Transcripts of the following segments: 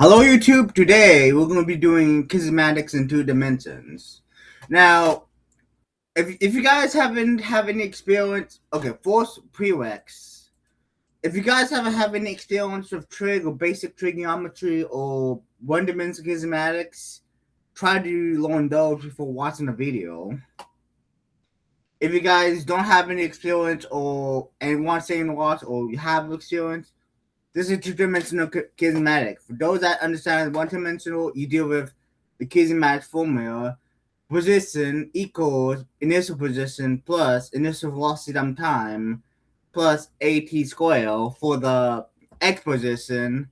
Hello YouTube, today we're going to be doing kinematics in 2 dimensions. Now, if you guys haven't have any experience, okay, first prereqs. If you guys haven't have any experience with trig or basic trigonometry or one-dimensional kinematics, try to learn those before watching the video. If you guys don't have any experience or and want to say in the watch or you have experience, this is 2 dimensional kinematic. For those that understand 1 dimensional, you deal with the kinematic formula. Position equals initial position plus initial velocity times time plus at square for the x position.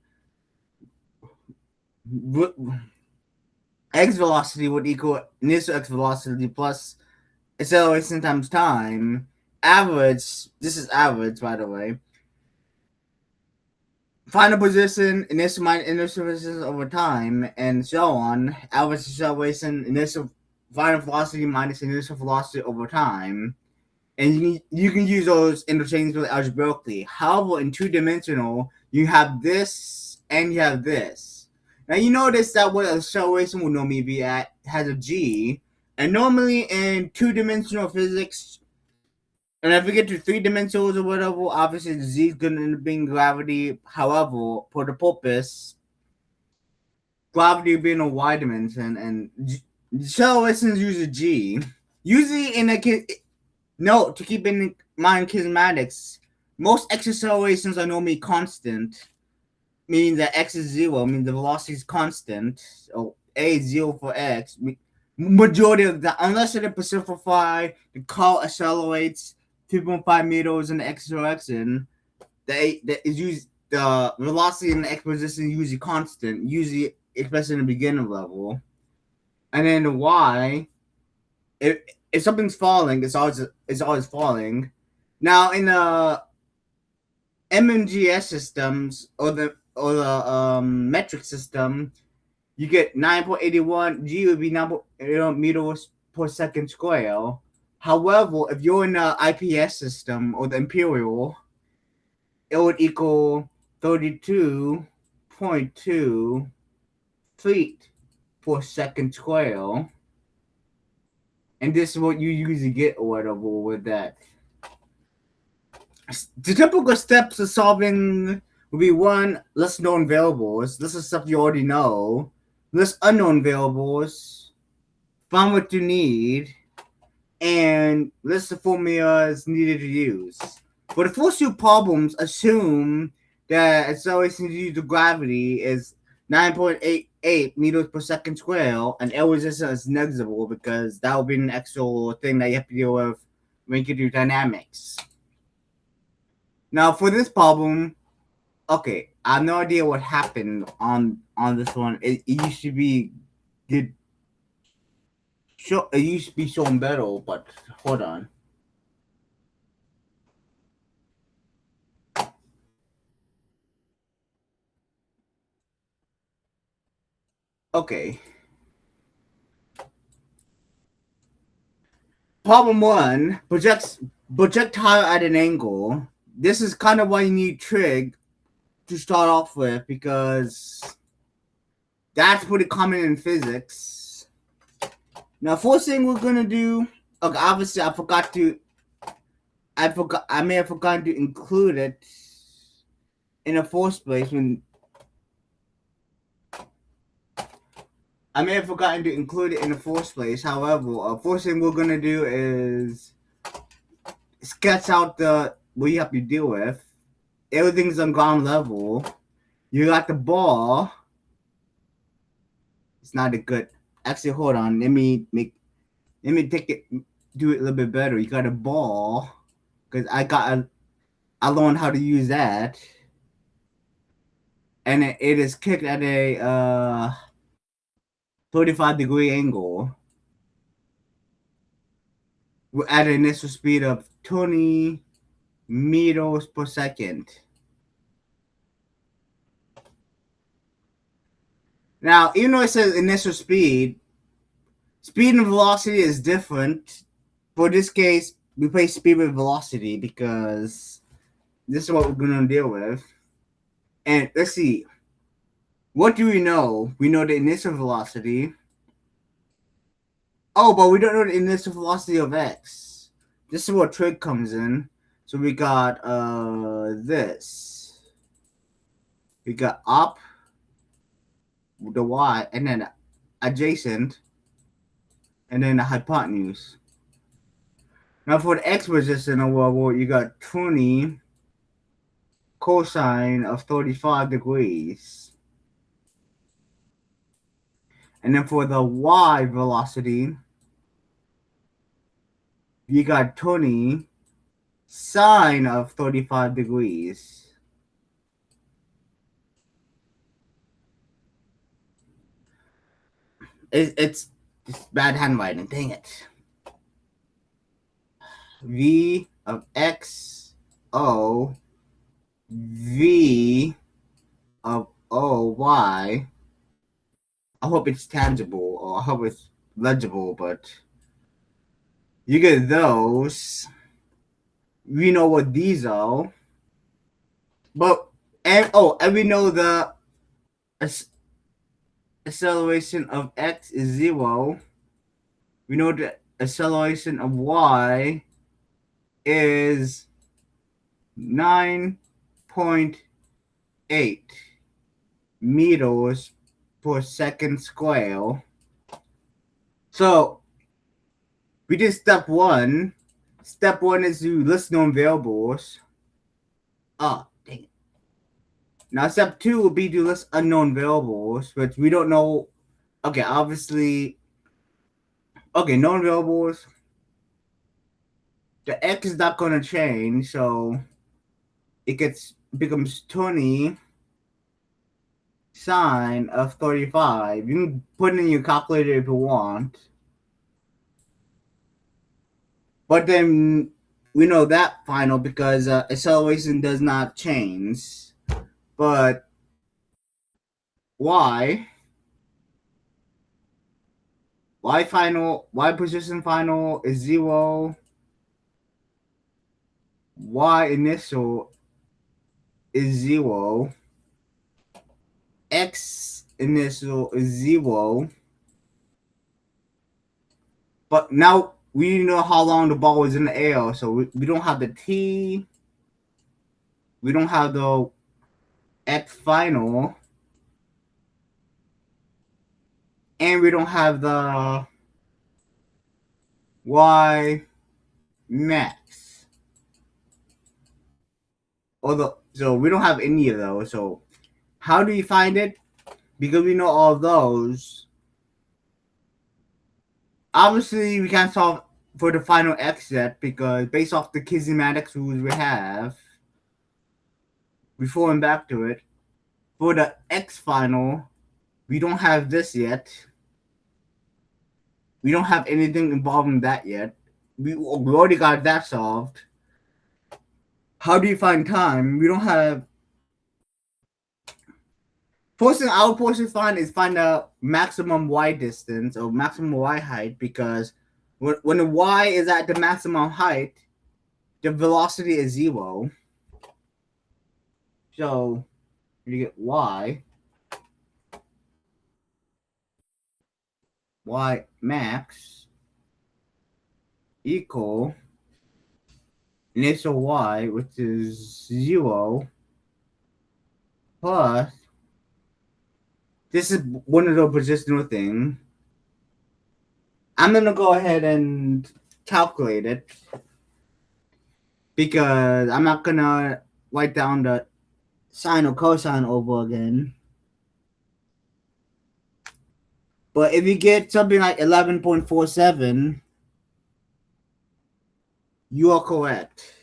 X velocity would equal initial x velocity plus acceleration times time. Average, this is average by the way. Final position, initial minus initial position over time, and so on. Average acceleration, initial final velocity minus initial velocity over time. And you can use those interchangeably algebraically. However, in 2 dimensional, you have this and you have this. Now you notice that what acceleration will normally be at has a g, and normally in 2 dimensional physics, and if we get to 3 dimensions or whatever, obviously the z is going to end up being gravity. However, for the purpose, gravity being a y dimension, and accelerations use a g. Usually in a note to keep in mind kinematics, most x accelerations are normally constant, meaning that x is 0, meaning the velocity is constant. So a is 0 for x. Majority of that, unless it is specify, the car accelerates 2.5 meters in the x direction. That is used. The velocity in the x position is usually constant, usually especially in the beginner level. And then the y, if something's falling, it's always falling. Now in the MMGS systems or the metric system, you get 9.81 g would be 9 meters per second square. However, if you're in the IPS system or the imperial, it would equal 32.2 feet per second square. And this is what you usually get or whatever with that. The typical steps of solving would be 1, list known variables. This is stuff you already know. List unknown variables. Find what you need. And list the formulas needed to use. For the first 2 problems, assume that acceleration due to gravity is 9.88 meters per second square, and air resistance is negligible because that will be an extra thing that you have to deal with when you do dynamics. Now for this problem, okay, I have no idea what happened on this one. It used to be good. It used to be shown better, but hold on. Okay. Problem 1, projectile at an angle. This is kind of why you need trig to start off with, because that's pretty common in physics. Now, first thing we're gonna do. Okay, obviously I may have forgotten to include it in the first place when I may have forgotten to include it in the first place. However, first thing we're gonna do is sketch out what you have to deal with. Everything's on ground level. You got the ball. It's not a good. Actually, hold on. Let me take it. Do it a little bit better. You got a ball, because I learned how to use that, and it is kicked at a 35-degree angle at an initial speed of 20 meters per second. Now, even though it says initial speed and velocity is different. For this case, we play speed with velocity because this is what we're going to deal with. And let's see. What do we know? We know the initial velocity. Oh, but we don't know the initial velocity of x. This is where trig comes in. So we got this. We got up, the y, and then adjacent, and then the hypotenuse. Now for the x position, well, you got 20 cosine of 35 degrees. And then for the y velocity, you got 20 sine of 35 degrees. It's bad handwriting, dang it. V of x, O, V of O, Y. I hope it's tangible, or I hope it's legible, but you get those. We know what these are. But, and we know the acceleration of x is 0. We know the acceleration of y is 9.8 meters per second square. So we did step 1. Step 1 is to list known variables. Oh, dang it. Now step 2 will be to list unknown variables, which we don't know. Okay, obviously. Okay, known variables. The x is not going to change, so it becomes 20 sine of 35. You can put it in your calculator if you want. But then we know that final because acceleration does not change. But y position final is 0. Y initial is 0. X initial is 0. But now we know how long the ball was in the air, so we don't have the t. We don't have the x final. And we don't have the y max. So we don't have any of those. So how do you find it? Because we know all of those. Obviously, we can't solve for the final x yet because based off the kinematics rules we have, before and back to it, for the x final, we don't have this yet. We don't have anything involving that yet. We already got that solved. How do you find time? We don't have. Our portion find is find the maximum y distance or maximum y height because when the y is at the maximum height, the velocity is 0. So you get y max equal initial y, which is 0, plus this is one of the positional thing. I'm gonna go ahead and calculate it because I'm not gonna write down the sine or cosine over again. But if you get something like 11.47, you are correct.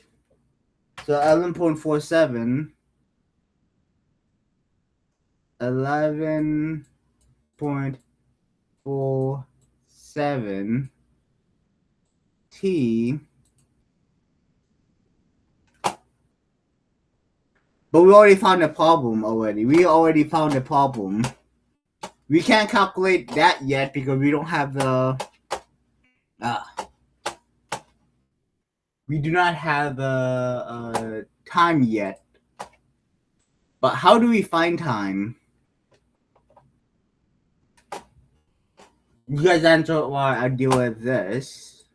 So 11.47, 11.47 t. But we already found a problem already. We already found a problem. We can't calculate that yet because we don't have the. We do not have the time yet. But how do we find time? You guys answer while I deal with this.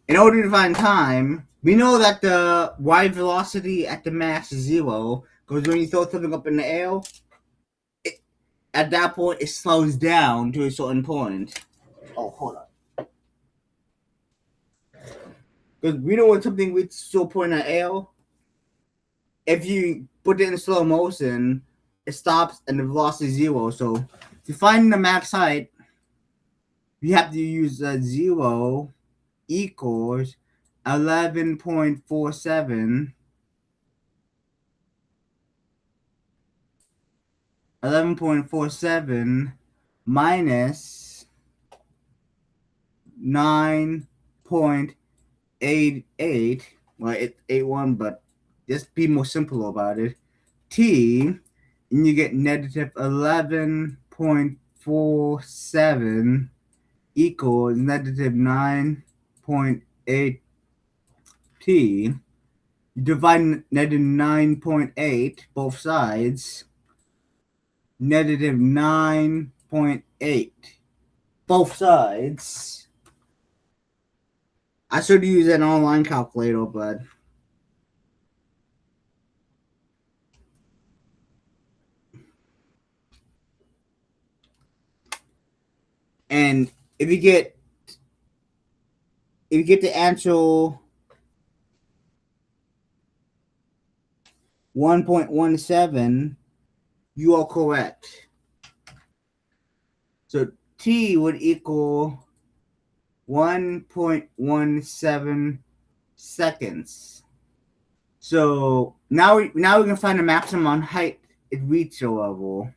In order to find time, we know that the y velocity at the max is 0, because when you throw something up in the air, at that point it slows down to a certain point. Oh, hold on. Because we know when something reaches to a point in the air, if you put it in slow motion, it stops and the velocity is 0. So to find the max height, you have to use 0 equals 11.47 minus 9.88. Well, it's 81, but just be more simple about it. T, and you get negative 11.47 equals negative 9.8 T. You divide negative 9.8 both sides. Negative 9.8 both sides. I should use an online calculator, but and if you get the answer 1.17, you are correct. So T would equal 1.17 seconds. So now we can find the maximum height it reaches a level.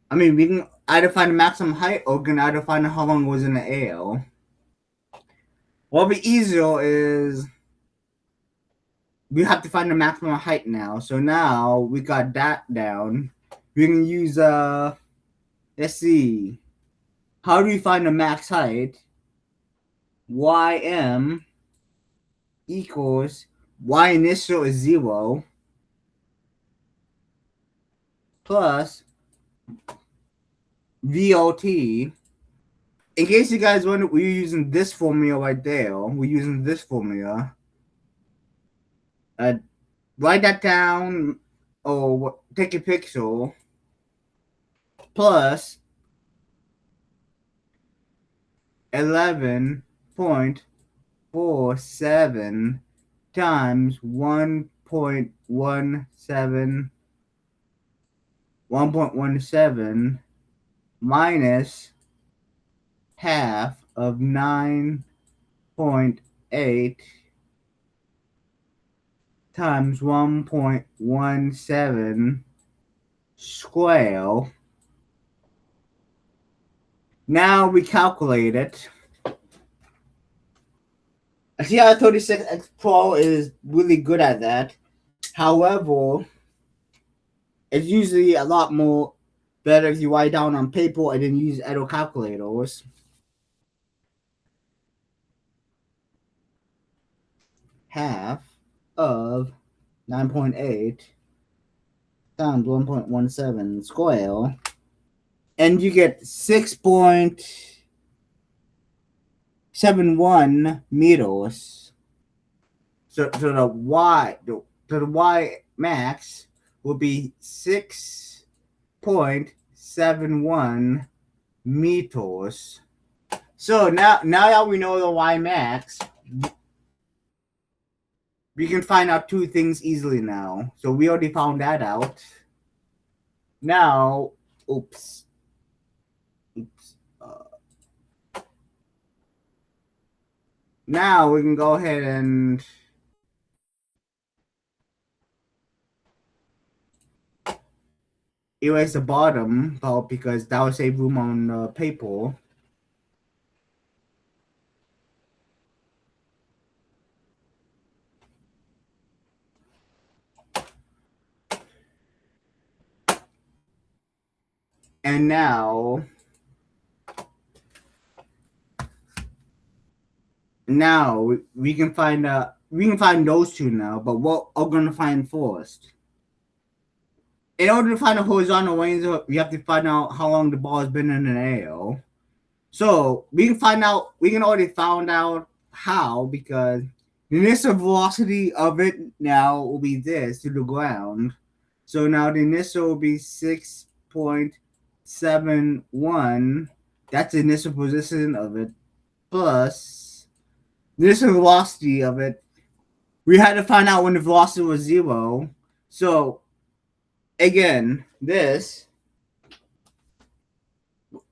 I mean, we can either find the maximum height or we can either find how long it was in the air. What would be easier is we have to find the maximum height now. So now we got that down. We can use let's see. How do we find the max height? Ym equals y initial is 0 plus VOT. In case you guys wonder, we're using this formula right there. We're using this formula. Write that down or take a picture. Plus 11.47 times 1.17 minus half of 9.8 times 1.17 square. Now we calculate it. I see how 36X Pro is really good at that. However, it's usually a lot more better if you write down on paper and then use other calculators. Half of 9.8 times 1.17 square, and you get 6.71 meters. So the y max will be 6.71 meters. So now that we know the y max, we can find out two things easily now. So we already found that out. Now, oops. Now we can go ahead and erase the bottom part because that will save room on the paper. And now we can find out we can find those two now, but what are we going to find first? In order to find a horizontal range, we have to find out how long the ball has been in an air. So we can find out. We can already find out how because the initial velocity of it now will be this to the ground. So now the initial will be 6.71. That's the initial position of it plus the initial velocity of it. We had to find out when the velocity was 0. So again, this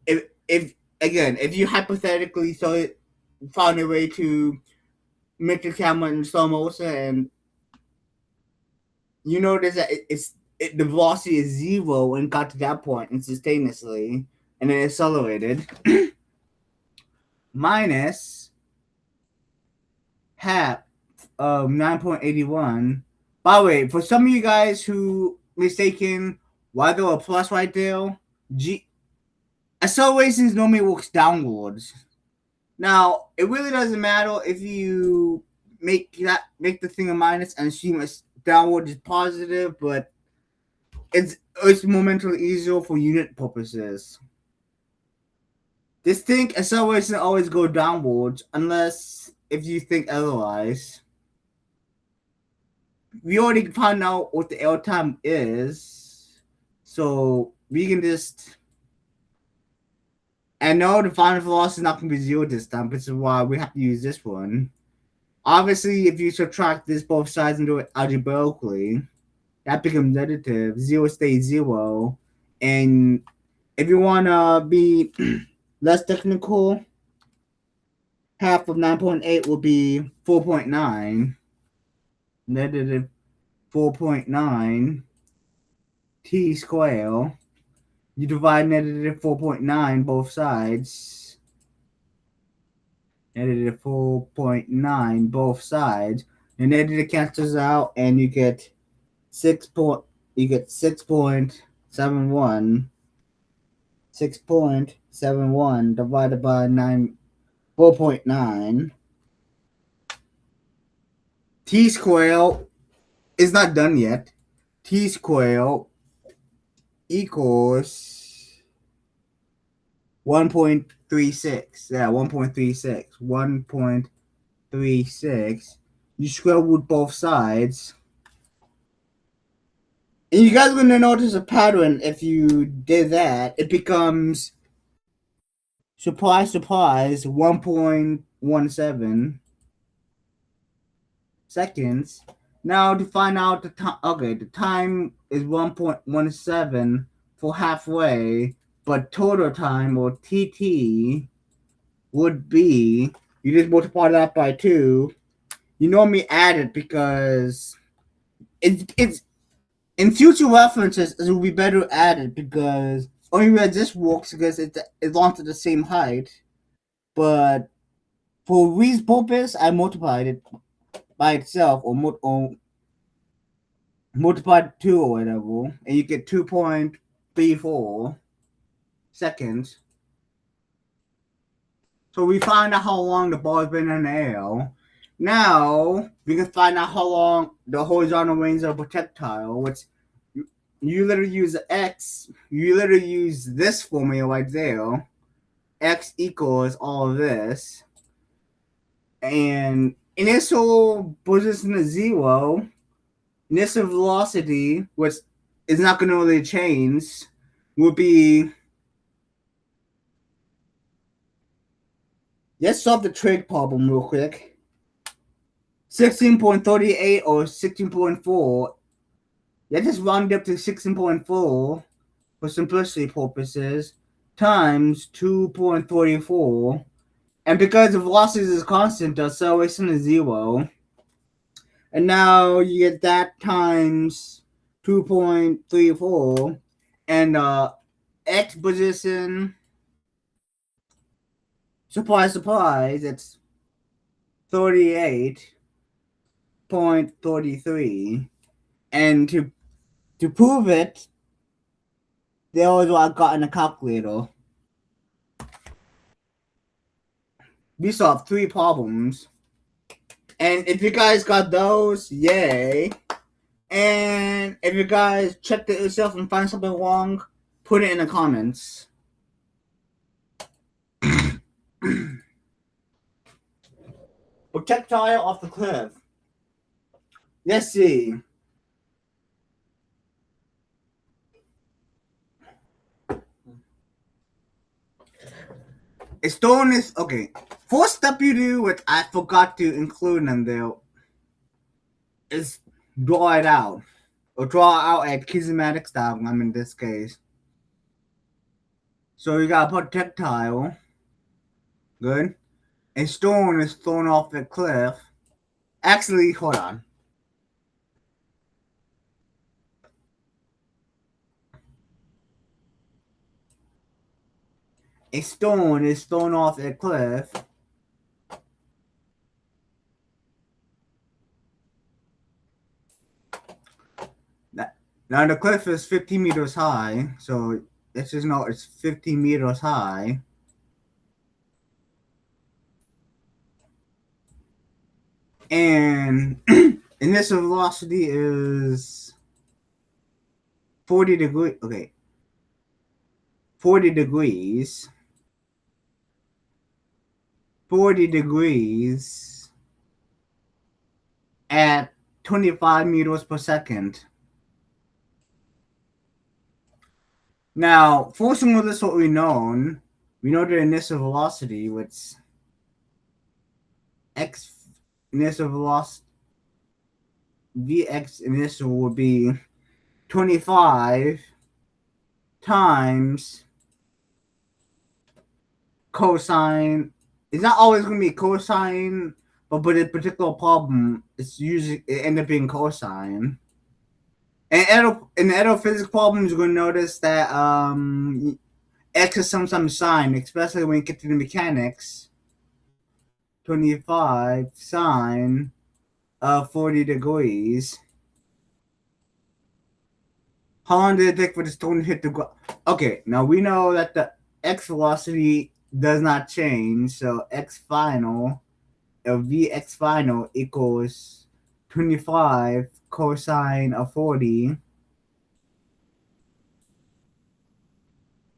if again if you hypothetically found a way to make the camera in slow motion and you notice that the velocity is 0 and got to that point instantaneously and then accelerated minus half of 9.81. By the way, for some of you guys who mistaken why there a plus right there, accelerations normally works downwards. Now, it really doesn't matter if you make the thing a minus and assume it's downward is positive, but it's momentarily easier for unit purposes. Just think acceleration always go downwards unless if you think otherwise. We already found out what the L time is, so we can just. And no, the final velocity is not going to be 0 this time, which is why we have to use this one. Obviously, if you subtract this both sides and do it algebraically, that becomes negative. 0 stays 0. And if you want to be less technical, half of 9.8 will be 4.9. Negative 4.9 t squared. You divide negative 4.9 both sides. Negative 4.9 both sides. And negative cancels out, and you get 6.71. 6.71 divided by 4.9. T squared is not done yet. T squared equals 1.36. Yeah, 1.36. 1.36. You square root both sides. And you guys are going to notice a pattern if you did that. It becomes, surprise, surprise, 1.17 seconds. Now to find out the time, okay, the time is 1.17 for halfway, but total time, or TT, would be, you just multiply that by 2. You normally add it because it's in future references, it will be better to add it because only where this works because it's long to the same height. But for Reed's purpose, I multiplied it by itself or multiplied 2 or whatever, and you get 2.34 seconds. So we find out how long the ball has been in the air. Now we can find out how long the horizontal range of a projectile, which you literally use X. You literally use this formula right there. X equals all of this. And initial position is 0. Initial velocity, which is not going to really change, would be. Let's solve the trig problem real quick. 16.38 or 16.4. Let's just round it up to 16.4 for simplicity purposes times 2.34. And because the velocity is constant, the acceleration is 0. And now you get that times 2.34. And X position, surprise, surprise, it's 38.33. And to prove it, there was what I got in a calculator. We solved 3 problems. And if you guys got those, yay. And if you guys checked it yourself and find something wrong, put it in the comments. Projectile off the cliff. Let's see. It's throwing this. Okay. First step you do, which I forgot to include in there, is draw it out. Or draw out at Kinematics diagram in this case. So you got a projectile. Good. And stone is thrown off the cliff. Actually, hold on. A stone is thrown off a cliff. Now the cliff is 50 meters high, so let's just know it's 50 meters high. And initial velocity is 40 degrees. Okay. 40 degrees. 40 degrees at 25 meters per second. Now, forcing with this what we know the initial velocity, which x initial velocity Vx initial would be 25 times cosine. It's not always going to be cosine, but with a particular problem, it ends up being cosine. And in the astrophysics problems, you're going to notice that x is sometimes sine, especially when you get to the mechanics. 25 sine of 40 degrees. How long did it take for the stone to hit the ground? Okay, now we know that the x velocity does not change, so x final, Vx final equals 25 cosine of 40.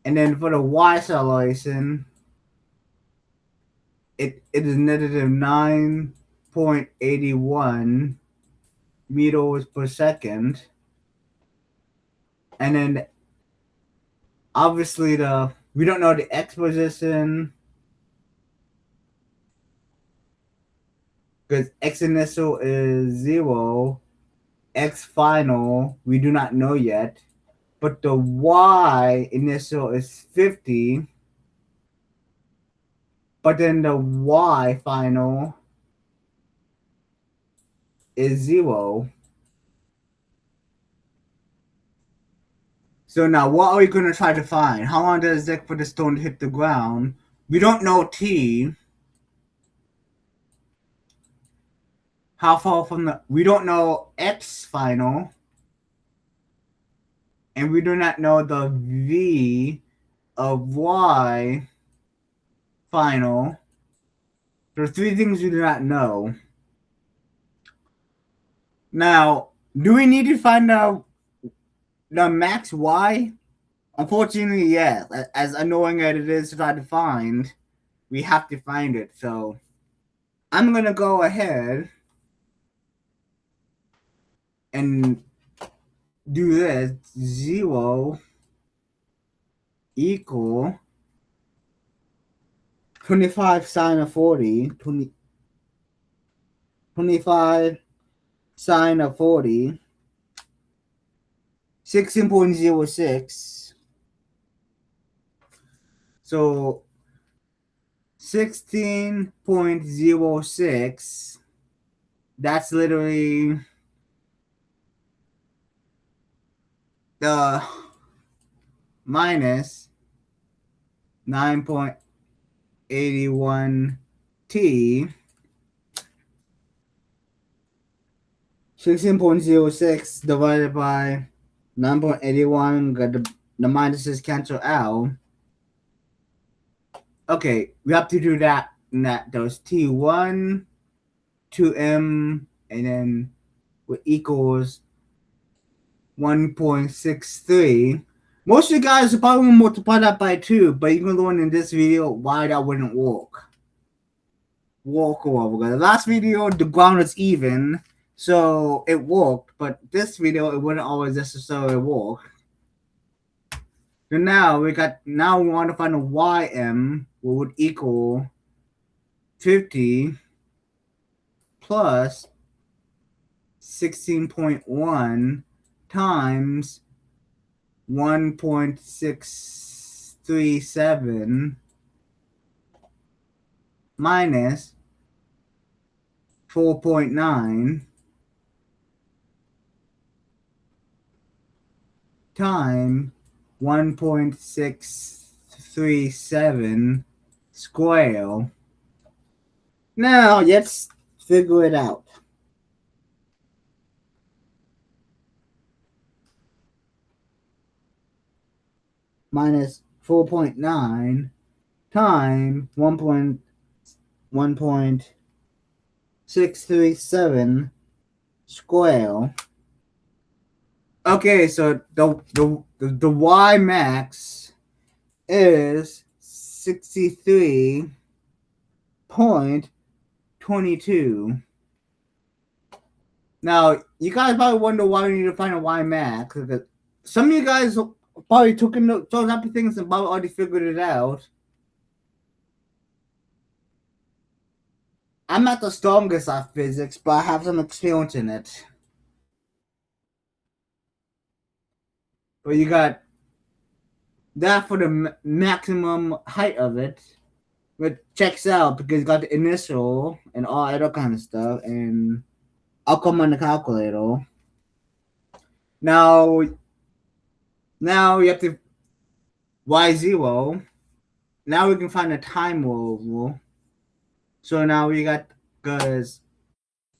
And then for the y acceleration, it is negative 9.81 meters per second. And then obviously we don't know the x position because x initial is 0, x final we do not know yet, but the y initial is 50, but then the y final is 0. So now what are we going to try to find? How long does it take for the stone to hit the ground? We don't know t. How far from we don't know x final. And we do not know the v of y final. There are three things we do not know. Now, do we need to find out the max y? Unfortunately, yes. As annoying as it is to try to find, we have to find it. So, I'm going to go ahead and do this. 0 equal 25 sine of 40. 25 sine of 40. 16.06. So 16.06. That's literally the minus 9.81 t. 16.06 divided by 9.81. Got the minuses cancel out. Okay, we have to do that. And that does t1 2m, and then what equals 1.63. Most of you guys are probably going to multiply that by 2, but you can learn in this video why that wouldn't work. Over. The last video, the ground was even, so it worked, but this video, it wouldn't always necessarily work. So now we want to find a ym, what would equal 50 plus 16.1 times 1.637 minus 4.9 times 1.637 square. Now let's figure it out. Minus 4.9 times 1.637 square. Okay, so the y max is 63.22. Now, you guys probably wonder why we need to find a y max. Because some of you guys probably took in those type of things and probably already figured it out. I'm not the strongest at physics, but I have some experience in it. But you got that for the maximum height of it, which checks out because you got the initial and all other kind of stuff, and I'll come on the calculator. Now you have to y0. Now we can find the time rule. So now we got, because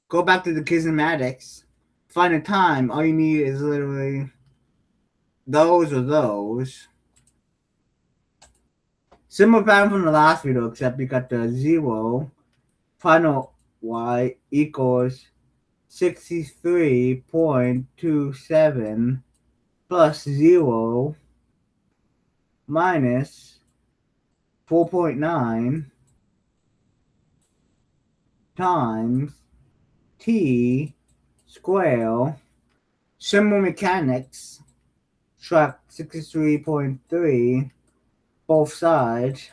go back to the kinematics, find the time. All you need is literally those or those. Similar pattern from the last video, except you got the 0, final y equals 63.27 plus 0 minus 4.9 times t square. Simple mechanics, subtract 63.3 both sides.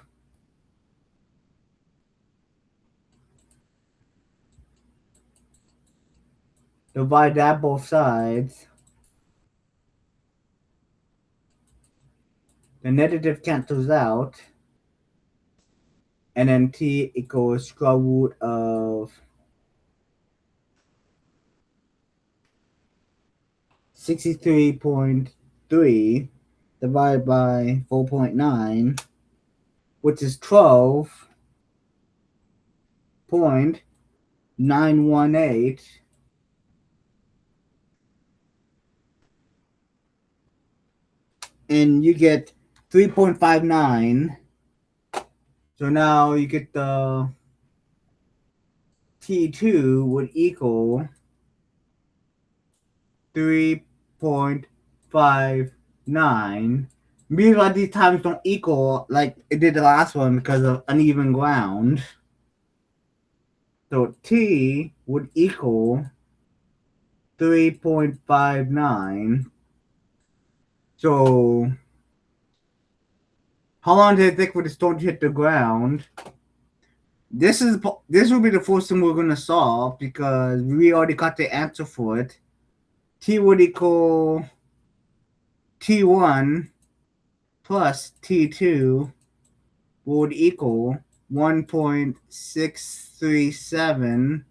Divide that both sides. The negative cancels out. And then t equals square root of 63.3 divided by 4.9, which is 12.918. And you get 3.59. So now you get the T2 would equal 3.59. Meanwhile, these times don't equal like it did the last one because of uneven ground. So T would equal 3.59. So how long did it take for the stone to hit the ground? This will be the first thing we're gonna solve because we already got the answer for it. T would equal T1 plus T2 would equal 1.637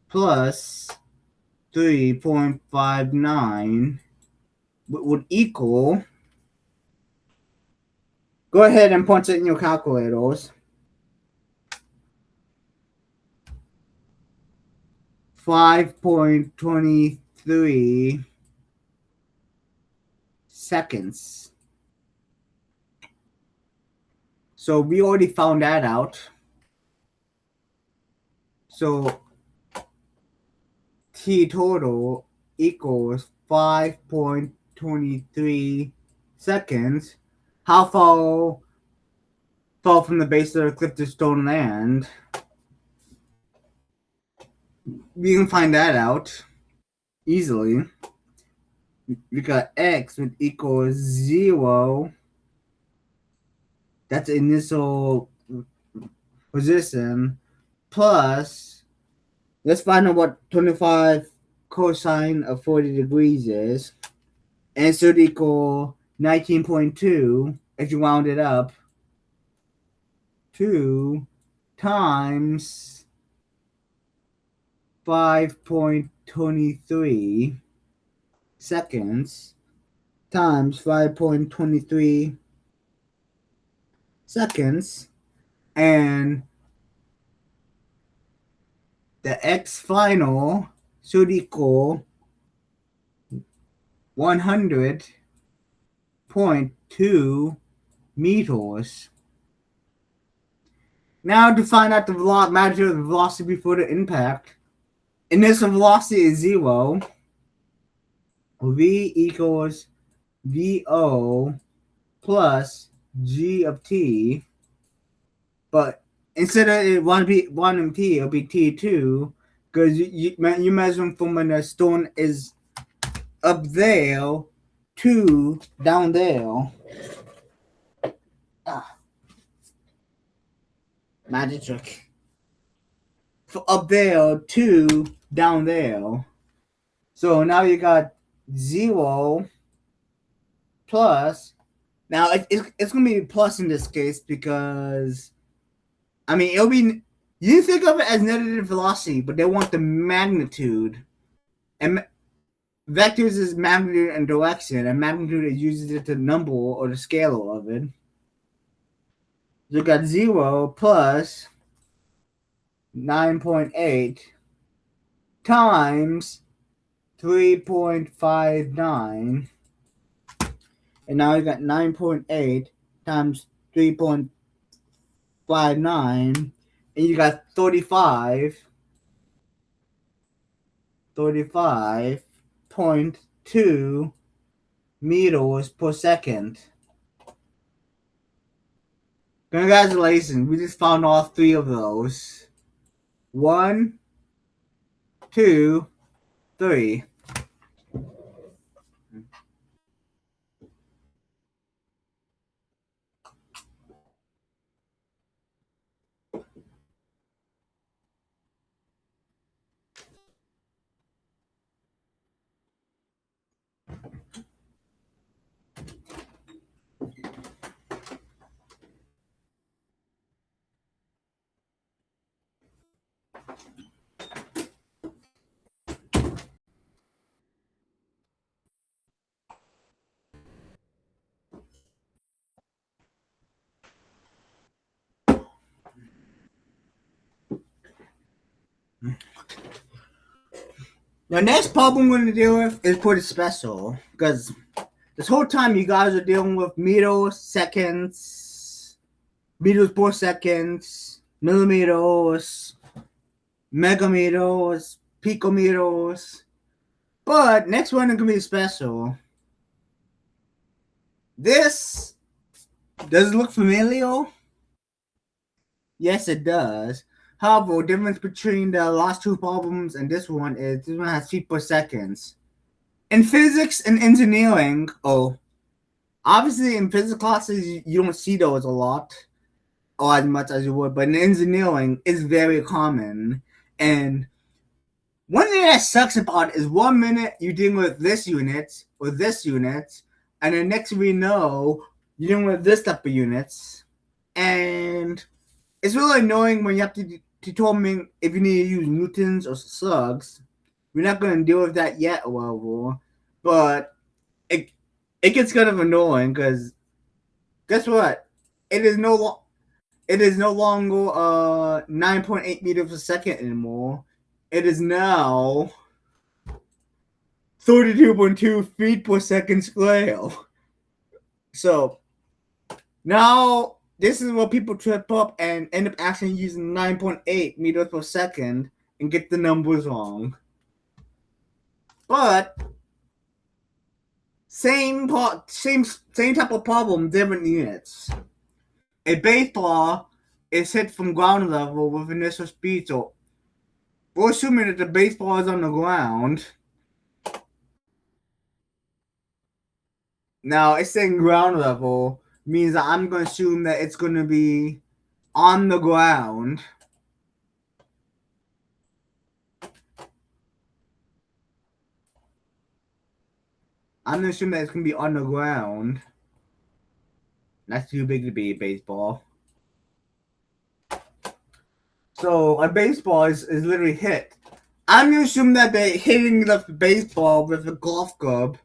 plus 3.59 would equal. Go ahead and punch it in your calculators. 5.23 seconds. So we already found that out. So t total equals 5.23 seconds, how far fall from the base of the cliff to stone land? We can find that out easily. We got x would equal 0. That's the initial position. Plus, let's find out what 25 cosine of 40 degrees is. And it should equal 19.2 if you round it up. 2 times 5.23 seconds times 5.23 seconds, and the x final should equal 100.2 meters. Now to find out the magnitude of the velocity before the impact. Initial velocity is 0. V equals VO plus G of t. But instead of it 1 t, it'll be t2. Because you're measuring from when the stone is up there to down there. Magic trick. From up there to down there. So now you got 0 plus. Now it's going to be plus in this case because, I mean, it'll be. You think of it as negative velocity, but they want the magnitude. And vectors is magnitude and direction, and magnitude is uses it to number or the scalar of it. You got 0 plus 9.8 times 3.59, and now you got 9.8 times 3.59, and you got 35.2 meters per second. Congratulations, we just found all three of those. 1, 2, 3. The next problem we're going to deal with is pretty special because this whole time you guys are dealing with meters, seconds, meters per seconds, millimeters, megameters, picometers. But next one is going to be special. This, does it look familiar? Yes, it does. However, the difference between the last two problems and this one is this one has feet per seconds. In physics and engineering, obviously in physics classes you don't see those a lot or as much as you would, but in engineering it's very common. And one thing that sucks about it is 1 minute you're dealing with this unit or this unit, and the next we know you're dealing with this type of units. And it's really annoying when you have to determine if you need to use newtons or slugs. We're not going to deal with that yet, however, but it gets kind of annoying because guess what? It is no longer 9.8 meters per second anymore. It is now 32.2 feet per second square. So now this is where people trip up and end up actually using 9.8 meters per second and get the numbers wrong. But same type of problem, different units. A baseball is hit from ground level with initial speed, so we're assuming that the baseball is on the ground. Now it's saying ground level means that I'm going to assume that it's going to be on the ground. I'm going to assume that it's going to be on the ground. That's too big to be a baseball. So a baseball is literally hit. I'm going to assume that they're hitting the baseball with a golf club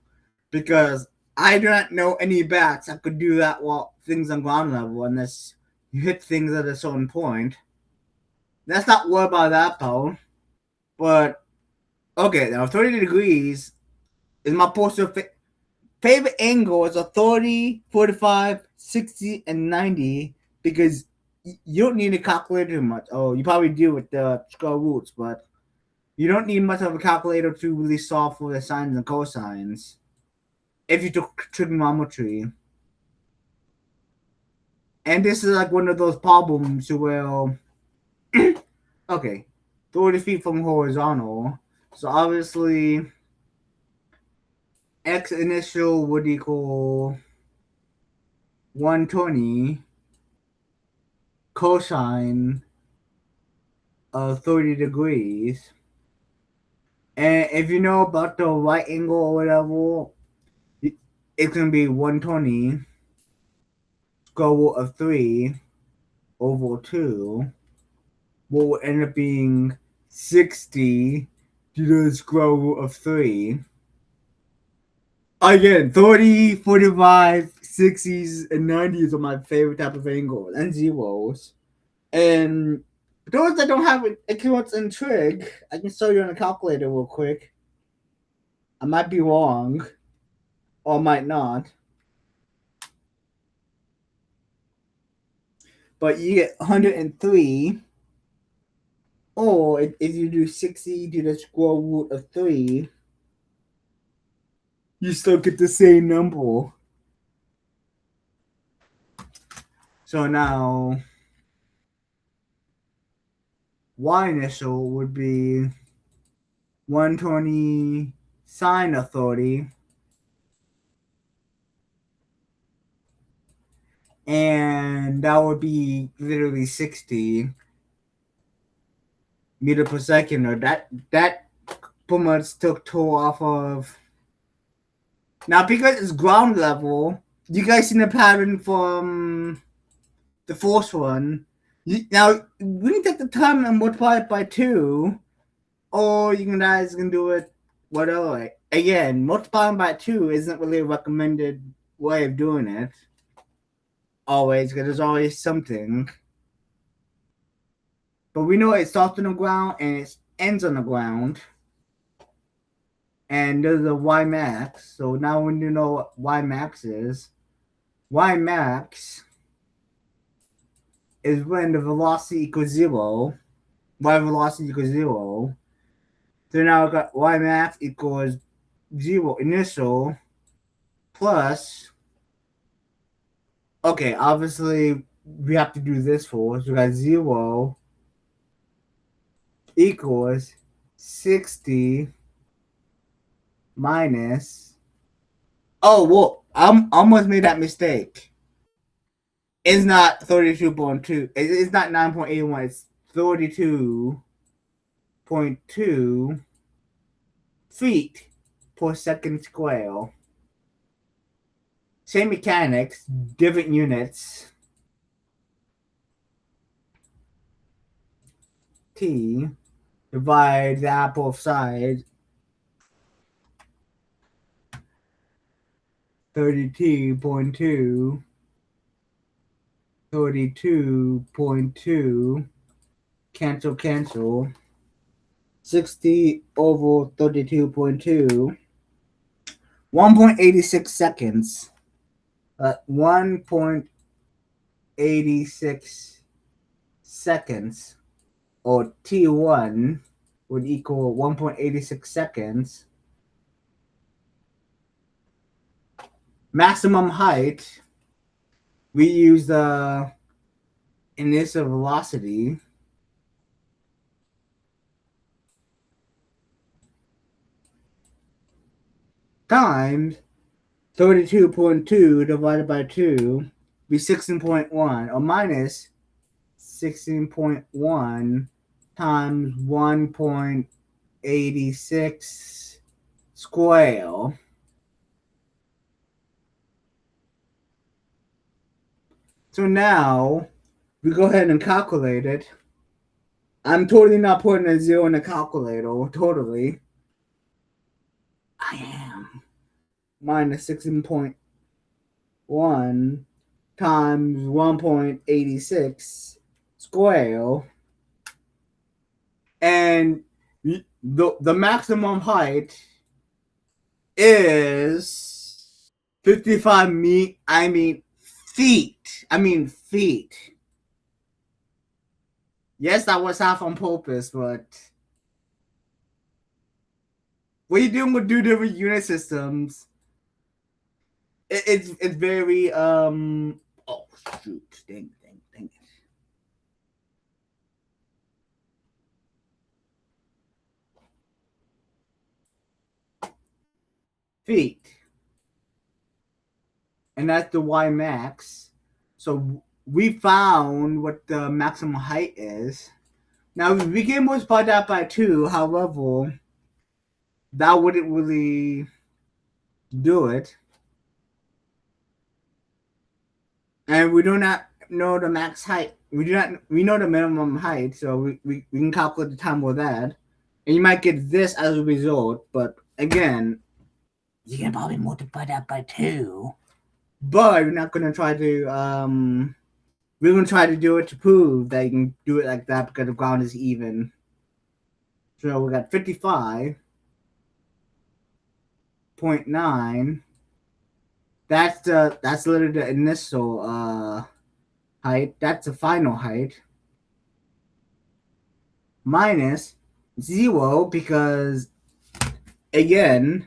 because I do not know any bats that could do that while things on ground level unless you hit things at a certain point. Let's not worry about that though. But okay, now 30 degrees is my postal favorite angle is a 30, 45, 60, and 90 because you don't need a calculator much. Oh, you probably do with the square roots, but you don't need much of a calculator to really solve for the sines and cosines if you took trigonometry. And this is like one of those problems where, okay, 30 feet from horizontal. So obviously, x initial would equal 120 cosine of 30 degrees. And if you know about the right angle or whatever, it's going to be 120 square root of 3 over 2. What will end up being 60 to the square root of 3. Again, 30, 45, 60s, and 90s are my favorite type of angle, and zeros. And those that don't have equivalents in trig, I can show you on a calculator real quick. I might be wrong, or might not. But you get 103, or if you do 60 to the square root of 3, you still get the same number. So now, y initial would be 120 sine of 30, and that would be literally 60 meter per second, or that pretty much took two off of. Now, because it's ground level, you guys seen the pattern from the first one. Now, we can take the time and multiply it by 2, or you guys can do it whatever. Again, multiplying by 2 isn't really a recommended way of doing it. Always, because there's always something. But we know it starts on the ground and it ends on the ground. And there's a y max. So now when you know what y max is, y max is when the velocity equals 0. Y velocity equals 0. So now I've got y max equals 0 initial plus. Okay, obviously we have to do this first. We got 0 equals 60 minus. Oh, well, I almost made that mistake. It's not 32.2. It's not 9.81. It's 32.2 feet per second square. Same mechanics, different units. T divide that both sides. 32.2 cancel 60 over 32.2 1.86 seconds 1.86 seconds, or T1 would equal 1.86 seconds maximum height, we use the initial velocity times 32.2 divided by 2 be 16.1 or minus 16.1 times 1.86 square. So now we go ahead and calculate it. I'm totally not putting a zero in the calculator, totally. I am. Minus 16.1 times 1.86 square. And the maximum height is 55 feet. Feet. Yes, that was half on purpose, but what you doing with two different unit systems? It's very oh shoot, dang it. Feet. And that's the Y max. So we found what the maximum height is. Now we can multiply that by 2, however, that wouldn't really do it. And we do not know the max height. We know the minimum height, so we can calculate the time with that. And you might get this as a result, but again, you can probably multiply that by 2. But we're not gonna try to we're gonna try to do it to prove that you can do it like that because the ground is even. So we got 55.9. That's literally the initial height. That's the final height. Minus 0 because again,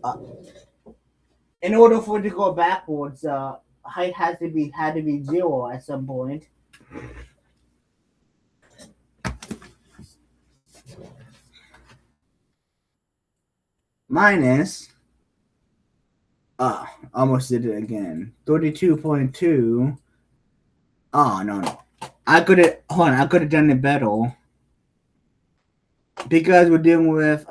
uh, in order for it to go backwards, height had to be 0 at some point. Minus almost did it again. 32.2. Oh no. I could have done it better. Because we're dealing with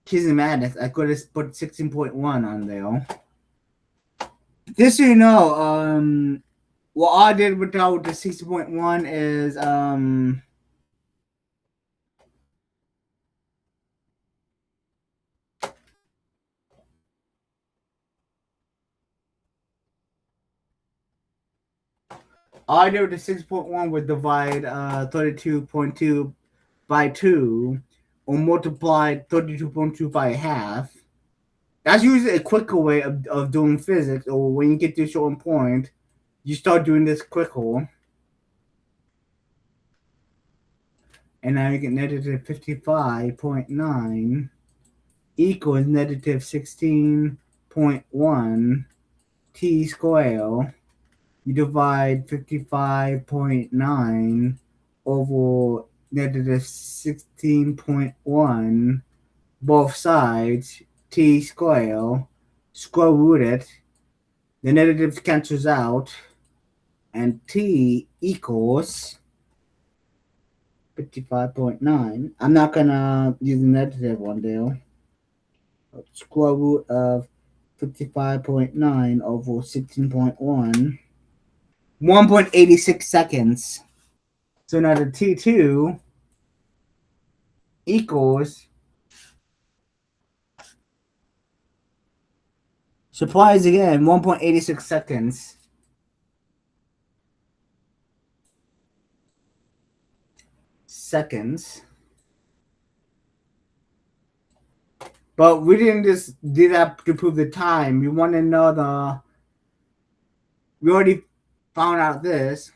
Kinematics, I could have put 16.1 on there. Just so you know, what I did without the 16.1 is all I did with the 6.1 would divide 32.2 by 2 or multiply 32.2 by half. That's usually a quicker way of doing physics, or when you get to a certain point, you start doing this quicker. And now you get negative 55.9 equals negative 16.1 t squared. You divide 55.9 over negative 16.1, both sides, t squared, square root it, the negatives cancels out, and t equals 55.9. I'm not gonna use the negative one there. Square root of 55.9 over 16.1. 1.86 seconds. So now the T2 equals, surprise again, 1.86 seconds. But we didn't just do that to prove the time. We want to know we already found out this.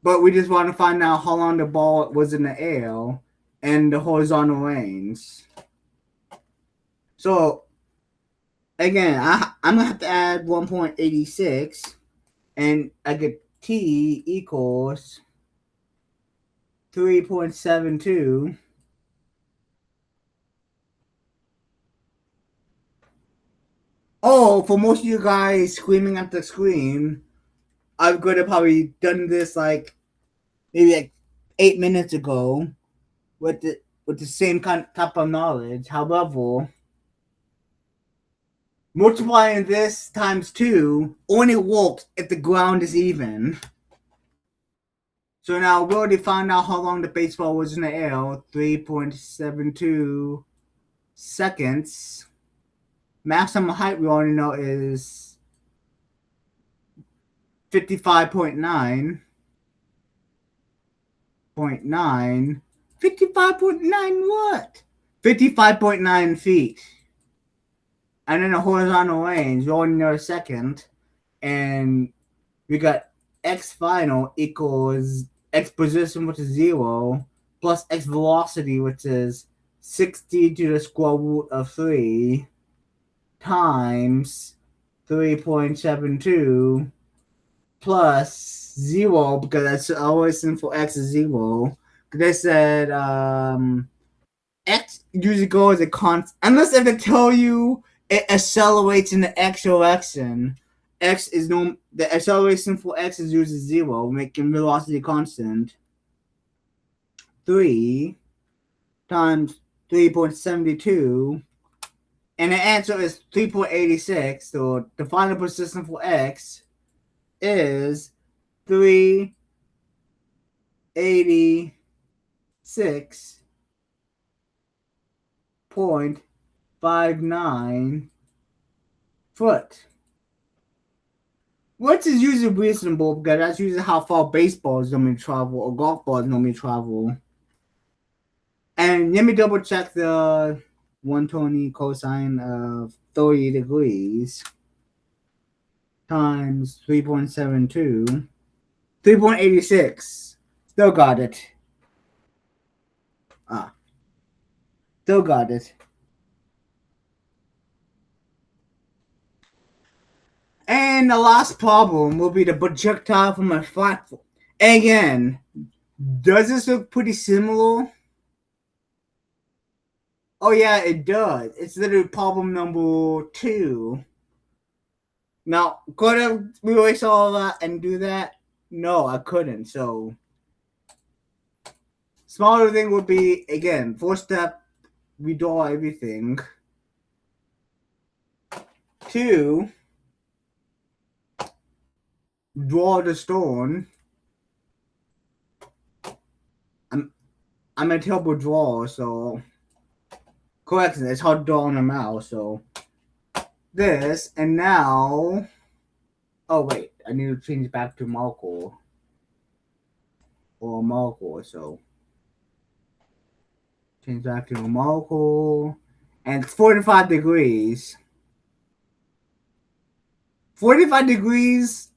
but we just want to find out how long the ball was in the air and the horizontal range. So again, I'm gonna have to add 1.86, and I get t equals 3.72. Oh, for most of you guys screaming at the screen, I could have probably done this like maybe like 8 minutes ago with the same kind type of knowledge. However, multiplying this times 2 only works if the ground is even. So now we already found out how long the baseball was in the air, 3.72 seconds. Maximum height we already know is 55.9. 55.9 what? 55.9 feet. And then the horizontal range, we already know a second. And we got x final equals x position, which is 0, plus x velocity, which is 60 to the square root of 3, times 3.72 plus 0, because that's always for x is 0. They said x usually goes a constant, unless if they tell you it accelerates in the x direction. X is no, the acceleration for x is usually 0, making velocity constant. 3 times 3.72, and the answer is 3.86. So the final position for x is 386.59 foot. Which is usually reasonable because that's usually how far baseballs normally travel or golf balls normally travel. And let me double check the 120 cosine of 30 degrees times 3.72. 3.86. Still got it. Still got it. And the last problem will be the projectile from a platform. Again, does this look pretty similar? Oh yeah, it does. It's literally problem number 2. Now, could I erase all that and do that? No, I couldn't. So, smaller thing would be, again, 4-step, we draw everything. 2, draw the stone. I'm a terrible drawer, so correction, it's hard to draw on a mouse, so this, and now, oh wait, I need to change back to Marco, so change back to Marco, and it's 45 degrees. 45 degrees,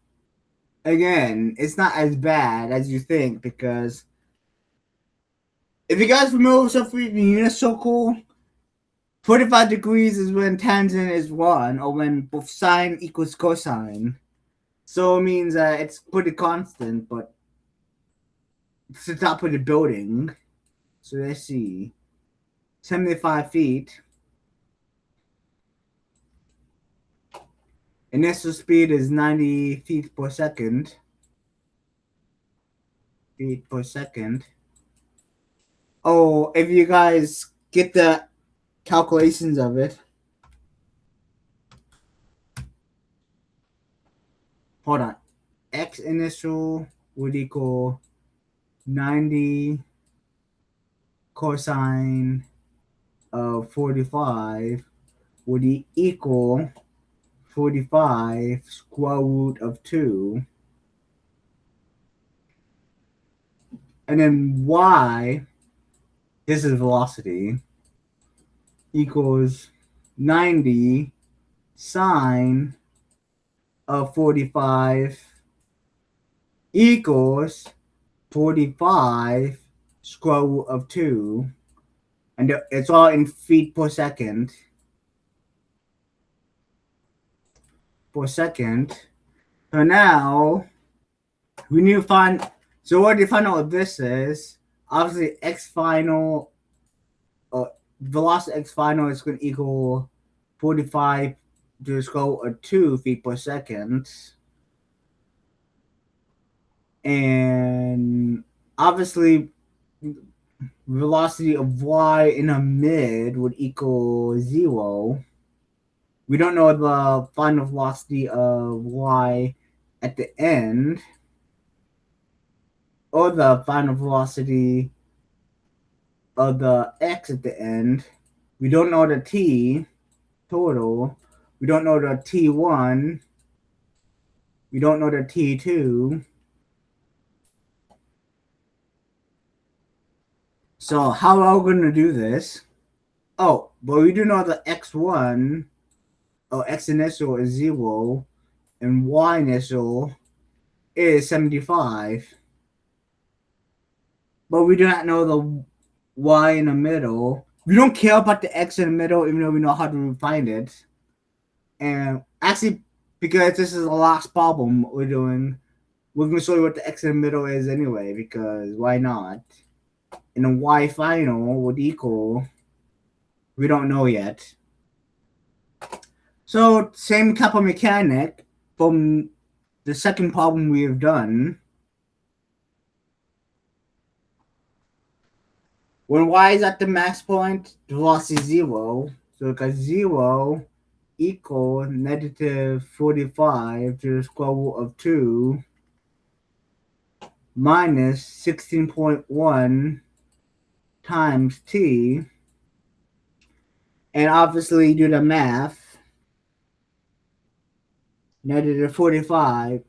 again, it's not as bad as you think, because if you guys familiar with something in unit circle, 45 degrees is when tangent is 1, or when both sine equals cosine. So it means it's pretty constant, but it's the top of the building. So let's see. 75 feet. Initial speed is 90 feet per second. Oh, if you guys get the calculations of it. Hold on. X initial would equal 90 cosine of 45 would equal 45 square root of 2. And then y, this is velocity, equals 90 sine of 45 equals 45 square root of 2, and it's all in feet per second. Per second. So now we need to find. So what do you find out what this is? Obviously, x final, velocity x final is going to equal 45 to the square root of 2 feet per second, and obviously velocity of y in the mid would equal 0. We don't know the final velocity of y at the end, or the final velocity of the x at the end. We don't know the t total. We don't know the t1. We don't know the t2. So how are we going to do this? Oh, but we do know the x1 or x initial is 0 and y initial is 75. But we do not know the y in the middle. We don't care about the x in the middle, even though we know how to find it. And actually, because this is the last problem we're doing, we're going to show you what the x in the middle is anyway, because why not? And the y final would equal, we don't know yet. So, same type of mechanic from the second problem we have done. When y is at the max point, the velocity is 0. So it got 0 equal negative 45 to the square root of 2 minus 16.1 times t. And obviously do the math. Negative 45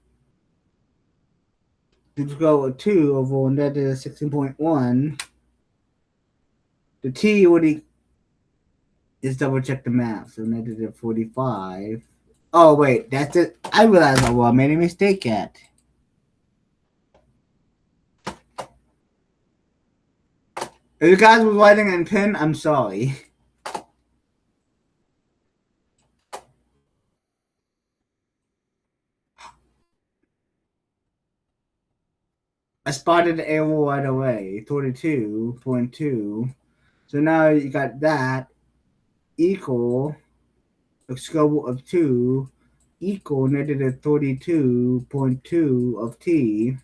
to the square root of 2 over negative 16.1. The t would just double check the math. So negative 45. Oh, wait, that's it. I realized I made a mistake at. If you guys were writing in pen, I'm sorry. I spotted the arrow right away. 32.2. So now you got that equal the square root of 2 equal negative 32.2 of t.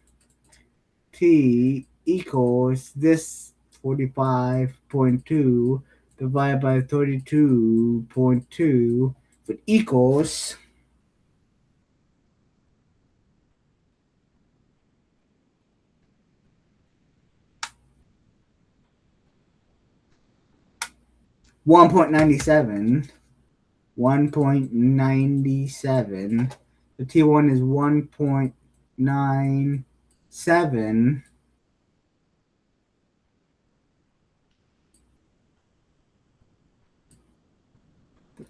T equals this 45.2 divided by 32.2, which equals 1.97. 1.97. The T1 is 1.97.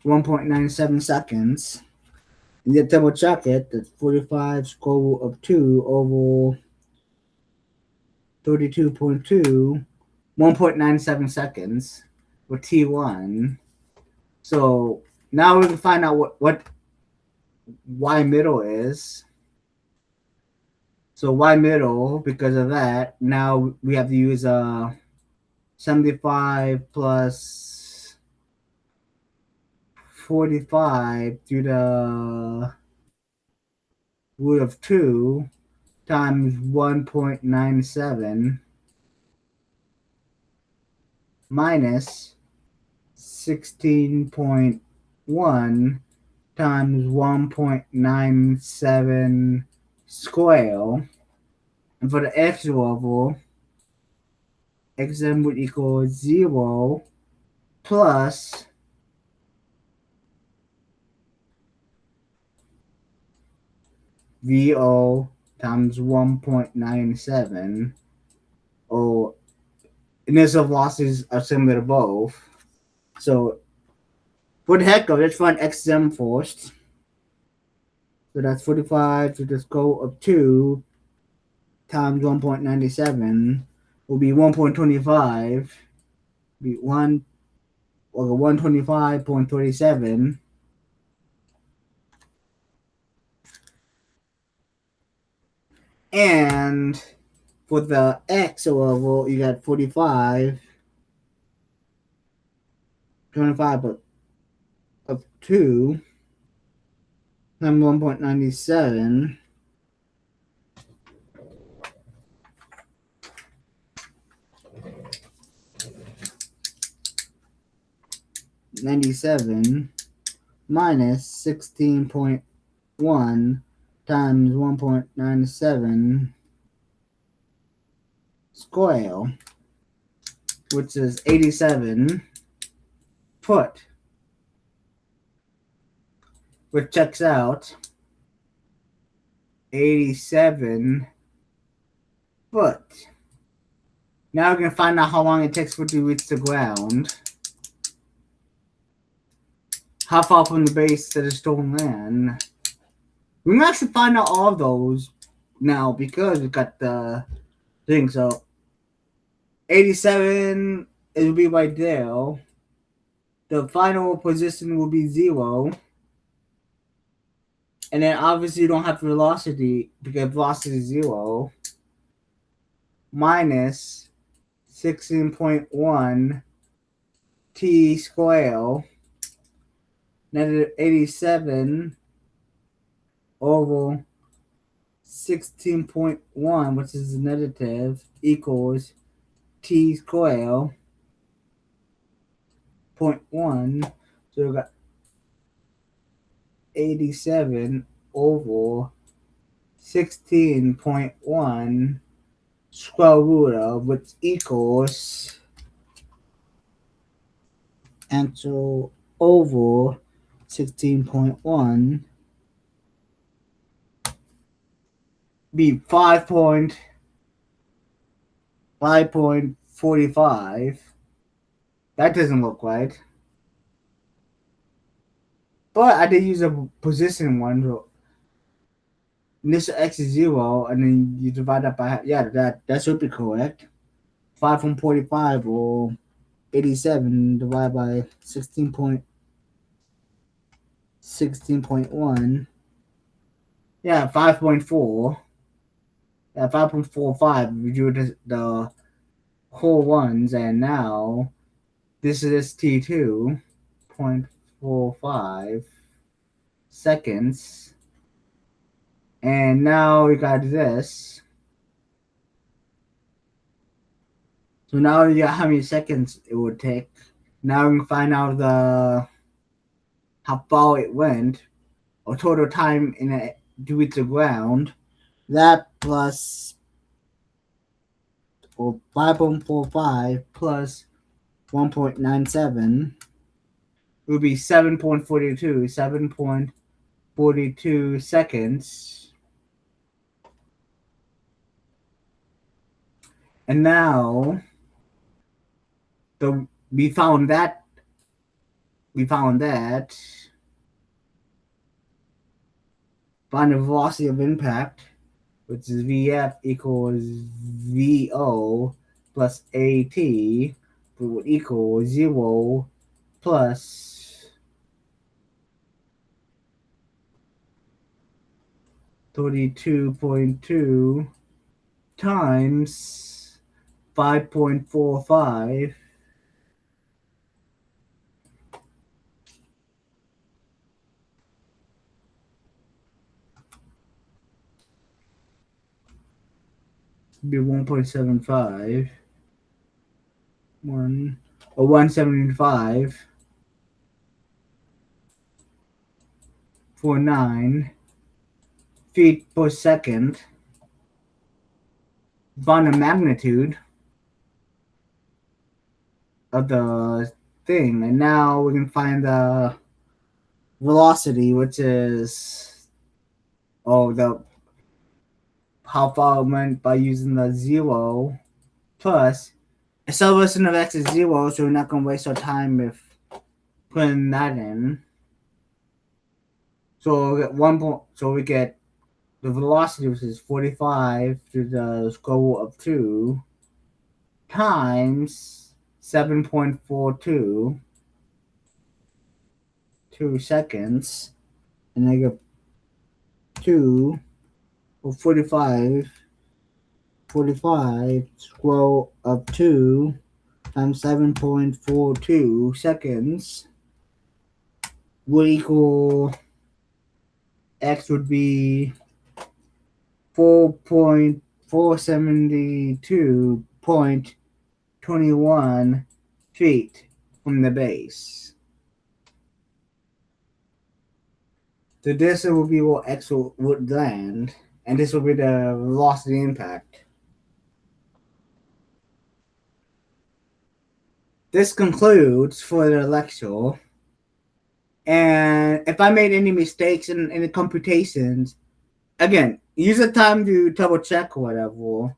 1.97 seconds. And you double check it. That's 45 square root of 2 over 32.2. 1.97 seconds for T1. So now we can find out what Y middle is. So Y middle, because of that, now we have to use 75 plus 45 to the root of 2 times 1.97 minus 16.1 times 1.97 square. And for the x level, xm would equal 0 plus VO times 1.97, or initial velocities are similar to both. So for the heck of it, let's find xm first. So that's 45 to the square root of 2 times 1.97 will be 1.25, be 125.37. And for the x level, you got 45, 25 up 2 times 1.97. 97 minus 16.1 times 1.97 square, which is 87 foot, which checks out 87 foot. Now we're going to find out how long it takes for it to reach the ground. How far from the base to the stolen land. We can actually find out all of those now because we got the thing. So 87, it will be right there. The final position will be 0. And then obviously you don't have velocity because velocity is 0. Minus 16.1 t squared. Negative 87 over 16.1, which is negative, equals t squared 0.1. So we got 87 over 16.1 square root of, which equals, and so over 16.1 be 5.45. That doesn't look right. But I did use a position one. So initial x is 0, and then you divide that by, yeah, that should be correct. 5.45 or 87 divided by 16.1. Yeah, 5.4. Yeah, 5.45. We do the whole ones, and now this is T2, 0.45 seconds. And now we got this. So now we got how many seconds it would take. Now we can find out how far it went, or total time in it to reach the ground. That plus, or 5.45 plus 1.97 would be 7.42 seconds. And now we found that find the velocity of impact, which is Vf equals Vo plus At, which would equal 0 plus 32.2 times 5.45. Be 1.75, 175 49 feet per second. Find the magnitude of the thing, and now we can find the velocity, which is how far it went by using the 0 plus acceleration of x is 0, so we're not going to waste our time with putting that in. So we get the velocity, which is 45 to the square root of 2, times 7.42 seconds, and I get 2 or 45 square root of 2 times 7.42 seconds would equal, x would be 4.472.21 feet from the base. So this will be where x would land, and this will be the velocity impact. This concludes for the lecture. And if I made any mistakes in the computations, again, use the time to double check or whatever.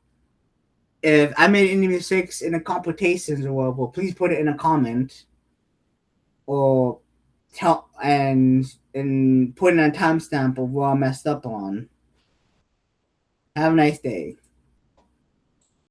If I made any mistakes in the computations or whatever, please put it in a comment or tell and put in a timestamp of what I messed up on. Have a nice day.